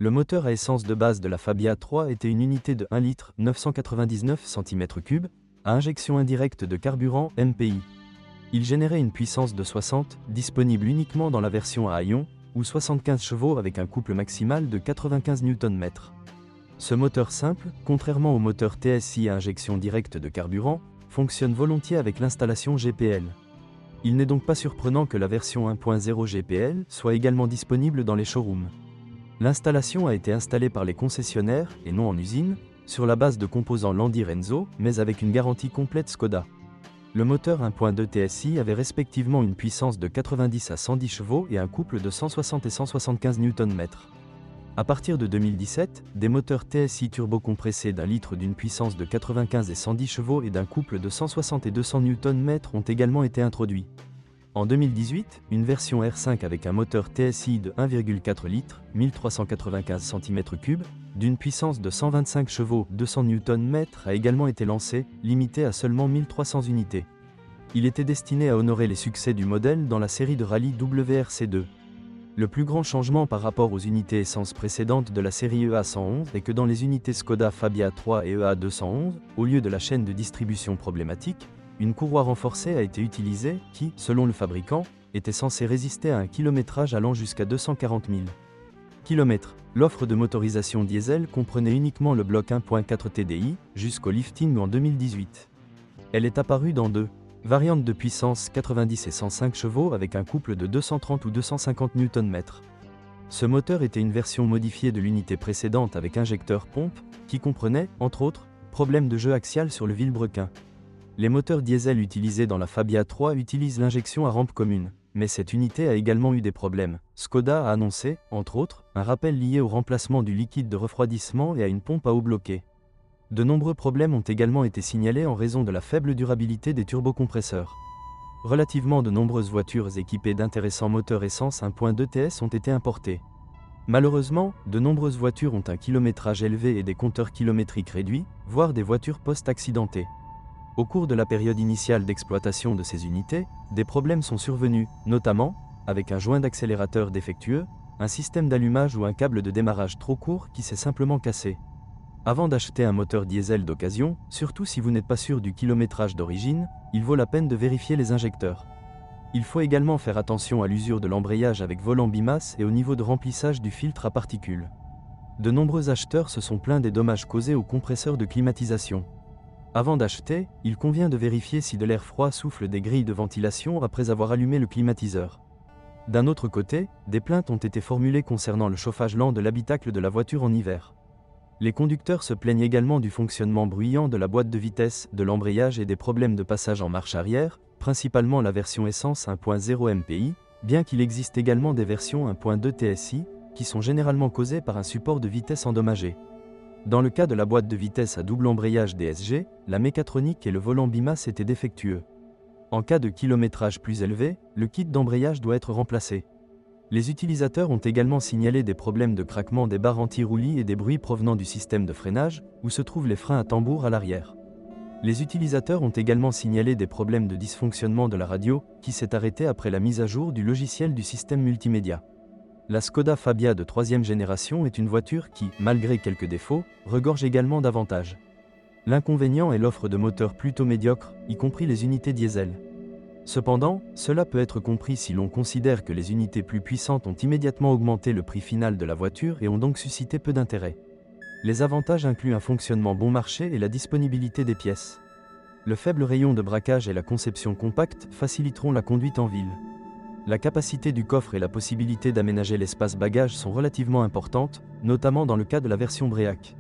Le moteur à essence de base de la Fabia 3 était une unité de 1 litre 999 cm3 à injection indirecte de carburant MPI. Il générait une puissance de 60, disponible uniquement dans la version à ion, ou 75 chevaux avec un couple maximal de 95 Nm. Ce moteur simple, contrairement au moteur TSI à injection directe de carburant, fonctionne volontiers avec l'installation GPL. Il n'est donc pas surprenant que la version 1.0 GPL soit également disponible dans les showrooms. L'installation a été installée par les concessionnaires, et non en usine, sur la base de composants Landi Renzo, mais avec une garantie complète Skoda. Le moteur 1.2 TSI avait respectivement une puissance de 90 à 110 chevaux et un couple de 160 et 175 Nm. À partir de 2017, des moteurs TSI turbocompressés d'un litre d'une puissance de 95 et 110 chevaux et d'un couple de 160 et 200 Nm ont également été introduits. En 2018, une version R5 avec un moteur TSI de 1,4 litres, 1395 cm3, d'une puissance de 125 chevaux, 200 Nm a également été lancée, limitée à seulement 1300 unités. Il était destiné à honorer les succès du modèle dans la série de rallye WRC2. Le plus grand changement par rapport aux unités essence précédentes de la série EA111 est que dans les unités Skoda Fabia 3 et EA211, au lieu de la chaîne de distribution problématique, une courroie renforcée a été utilisée qui, selon le fabricant, était censée résister à un kilométrage allant jusqu'à 240 000 km. L'offre de motorisation diesel comprenait uniquement le bloc 1.4 TDI, jusqu'au lifting en 2018. Elle est apparue dans deux variantes de puissance 90 et 105 chevaux avec un couple de 230 ou 250 Nm. Ce moteur était une version modifiée de l'unité précédente avec injecteur pompe, qui comprenait, entre autres, problème de jeu axial sur le vilebrequin. Les moteurs diesel utilisés dans la Fabia 3 utilisent l'injection à rampe commune, mais cette unité a également eu des problèmes. Skoda a annoncé, entre autres, un rappel lié au remplacement du liquide de refroidissement et à une pompe à eau bloquée. De nombreux problèmes ont également été signalés en raison de la faible durabilité des turbocompresseurs. Relativement de nombreuses voitures équipées d'intéressants moteurs essence 1.2 TS ont été importées. Malheureusement, de nombreuses voitures ont un kilométrage élevé et des compteurs kilométriques réduits, voire des voitures post-accidentées. Au cours de la période initiale d'exploitation de ces unités, des problèmes sont survenus, notamment, avec un joint d'accélérateur défectueux, un système d'allumage ou un câble de démarrage trop court qui s'est simplement cassé. Avant d'acheter un moteur diesel d'occasion, surtout si vous n'êtes pas sûr du kilométrage d'origine, il vaut la peine de vérifier les injecteurs. Il faut également faire attention à l'usure de l'embrayage avec volant bimasse et au niveau de remplissage du filtre à particules. De nombreux acheteurs se sont plaints des dommages causés aux compresseurs de climatisation. Avant d'acheter, il convient de vérifier si de l'air froid souffle des grilles de ventilation après avoir allumé le climatiseur. D'un autre côté, des plaintes ont été formulées concernant le chauffage lent de l'habitacle de la voiture en hiver. Les conducteurs se plaignent également du fonctionnement bruyant de la boîte de vitesse, de l'embrayage et des problèmes de passage en marche arrière, principalement la version essence 1.0 MPI, bien qu'il existe également des versions 1.2 TSI, qui sont généralement causées par un support de vitesse endommagé. Dans le cas de la boîte de vitesse à double embrayage DSG, la mécatronique et le volant bimasse étaient défectueux. En cas de kilométrage plus élevé, le kit d'embrayage doit être remplacé. Les utilisateurs ont également signalé des problèmes de craquement des barres anti-roulis et des bruits provenant du système de freinage, où se trouvent les freins à tambour à l'arrière. Les utilisateurs ont également signalé des problèmes de dysfonctionnement de la radio, qui s'est arrêtée après la mise à jour du logiciel du système multimédia. La Skoda Fabia de 3e génération est une voiture qui, malgré quelques défauts, regorge également d'avantages. L'inconvénient est l'offre de moteurs plutôt médiocre, y compris les unités diesel. Cependant, cela peut être compris si l'on considère que les unités plus puissantes ont immédiatement augmenté le prix final de la voiture et ont donc suscité peu d'intérêt. Les avantages incluent un fonctionnement bon marché et la disponibilité des pièces. Le faible rayon de braquage et la conception compacte faciliteront la conduite en ville. La capacité du coffre et la possibilité d'aménager l'espace bagages sont relativement importantes, notamment dans le cas de la version Bréac.